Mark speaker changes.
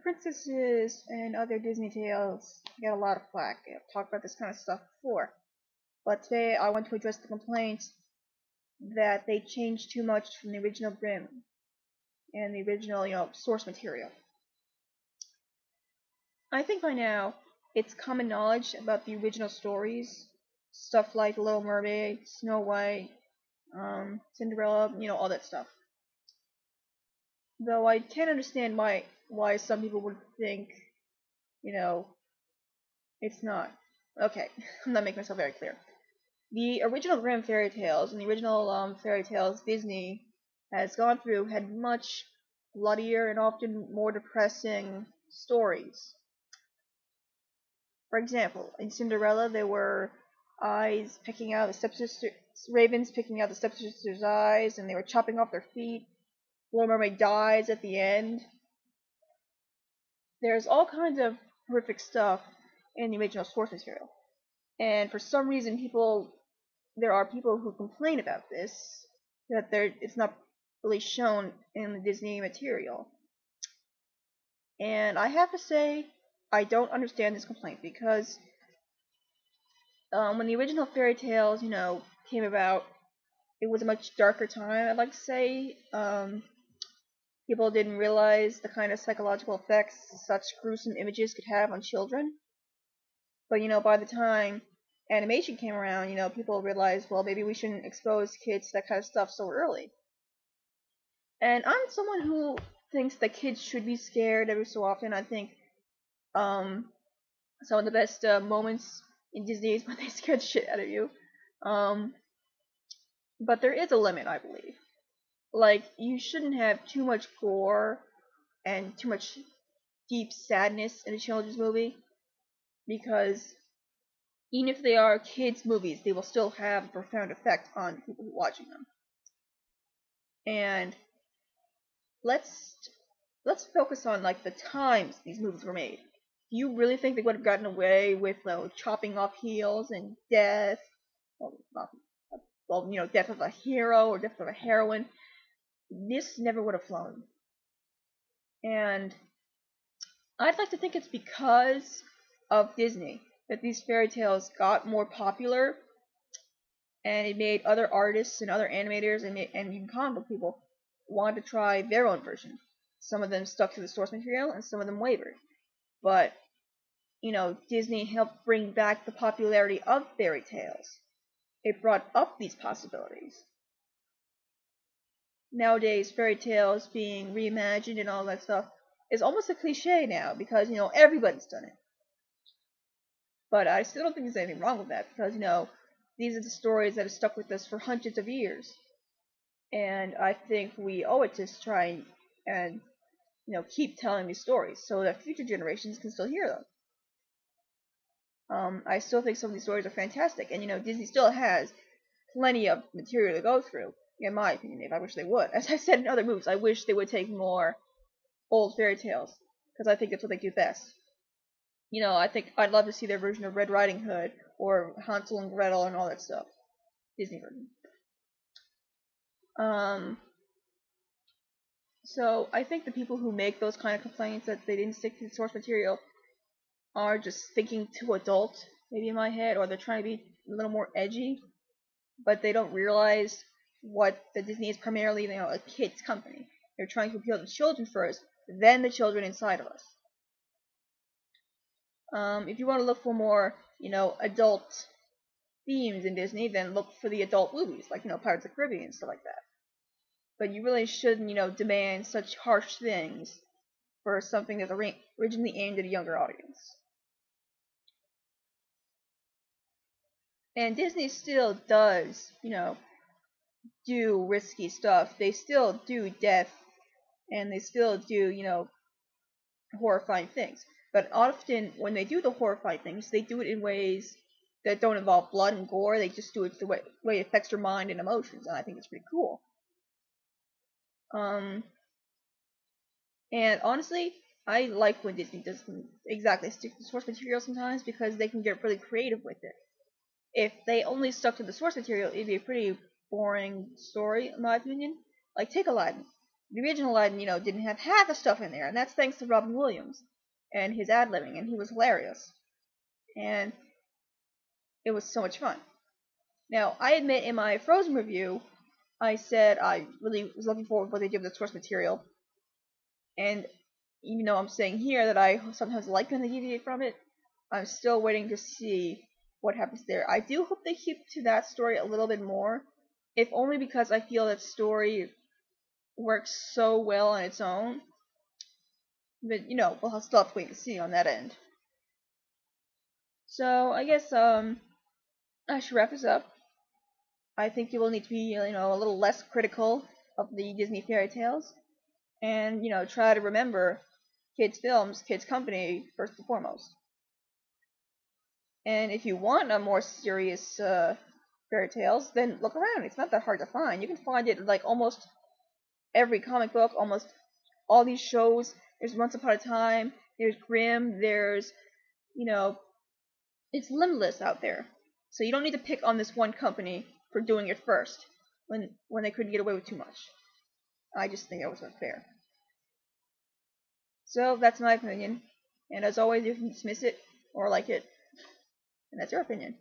Speaker 1: princesses and other Disney tales get a lot of flack. I've talked about this kind of stuff before. But today I want to address the complaint that they changed too much from the original Grimm and the original, source material. I think by now it's common knowledge about the original stories, stuff like The Little Mermaid, Snow White, Cinderella, all that stuff. Though I can't understand why some people would think, you know, it's not. Okay, I'm not making myself very clear. The original Grimm fairy tales and the original fairy tales Disney has gone through had much bloodier and often more depressing stories. For example, in Cinderella, there were eyes picking out the stepsister, ravens picking out the stepsister's eyes, and they were chopping off their feet. Little Mermaid dies at the end. There's all kinds of horrific stuff in the original source material, and for some reason, there are people who complain about this, that it's not really shown in the Disney material. And I have to say, I don't understand this complaint because when the original fairy tales, came about, it was a much darker time, I'd like to say. People didn't realize the kind of psychological effects such gruesome images could have on children. But, by the time animation came around, people realized, well, maybe we shouldn't expose kids to that kind of stuff so early. And I'm someone who thinks that kids should be scared every so often. I think some of the best moments in Disney is when they scare the shit out of you. But there is a limit, I believe. Like, you shouldn't have too much gore and too much deep sadness in a children's movie, because even if they are kids' movies, they will still have a profound effect on people who are watching them. And let's focus on the times these movies were made. Do you really think they would have gotten away with chopping off heels and death? Death of a hero or death of a heroine. This never would have flown. And I'd like to think it's because of Disney that these fairy tales got more popular, and it made other artists and other animators and even comic book people want to try their own version. Some of them stuck to the source material, and some of them wavered. But, Disney helped bring back the popularity of fairy tales. It brought up these possibilities. Nowadays, fairy tales being reimagined and all that stuff is almost a cliche now, because, everybody's done it. But I still don't think there's anything wrong with that, because, these are the stories that have stuck with us for hundreds of years. And I think we owe it to try and keep telling these stories so that future generations can still hear them. I still think some of these stories are fantastic, and Disney still has plenty of material to go through, in my opinion. I wish they would. As I said in other movies, I wish they would take more old fairy tales, because I think that's what they do best. I think I'd love to see their version of Red Riding Hood or Hansel and Gretel and all that stuff. Disney version. So I think the people who make those kind of complaints that they didn't stick to the source material are just thinking too adult, maybe in my head, or they're trying to be a little more edgy, but they don't realize what the Disney is primarily, a kids company. They're trying to appeal to children first, then the children inside of us. If you want to look for more, adult themes in Disney, then look for the adult movies, like, Pirates of the Caribbean and stuff like that. But you really shouldn't, demand such harsh things for something that's originally aimed at a younger audience. And Disney still does, do risky stuff. They still do death, and they still do, horrifying things. But often, when they do the horrifying things, they do it in ways that don't involve blood and gore. They just do it the way it affects your mind and emotions, and I think it's pretty cool. And honestly, I like when Disney doesn't exactly stick to the source material sometimes, because they can get really creative with it. If they only stuck to the source material, it'd be a pretty boring story, in my opinion. Like, take Aladdin. The original Aladdin, didn't have half the stuff in there, and that's thanks to Robin Williams and his ad-libbing, and he was hilarious. And it was so much fun. Now, I admit in my Frozen review, I said I really was looking forward to what they did with the source material, and even though I'm saying here that I sometimes like when they deviate from it, I'm still waiting to see what happens there. I do hope they keep to that story a little bit more, if only because I feel that story works so well on its own. But we'll still have to wait and see on that end. So I guess I should wrap this up. I think you will need to be a little less critical of the Disney fairy tales, and try to remember kids films, kids company first and foremost. And if you want a more serious fairy tales, then look around. It's not that hard to find. You can find it like almost every comic book, almost all these shows. There's Once Upon a Time, there's Grimm, there's, it's limitless out there. So you don't need to pick on this one company for doing it first when they couldn't get away with too much. I just think that was unfair. So that's my opinion. And as always, you can dismiss it or like it. And that's your opinion.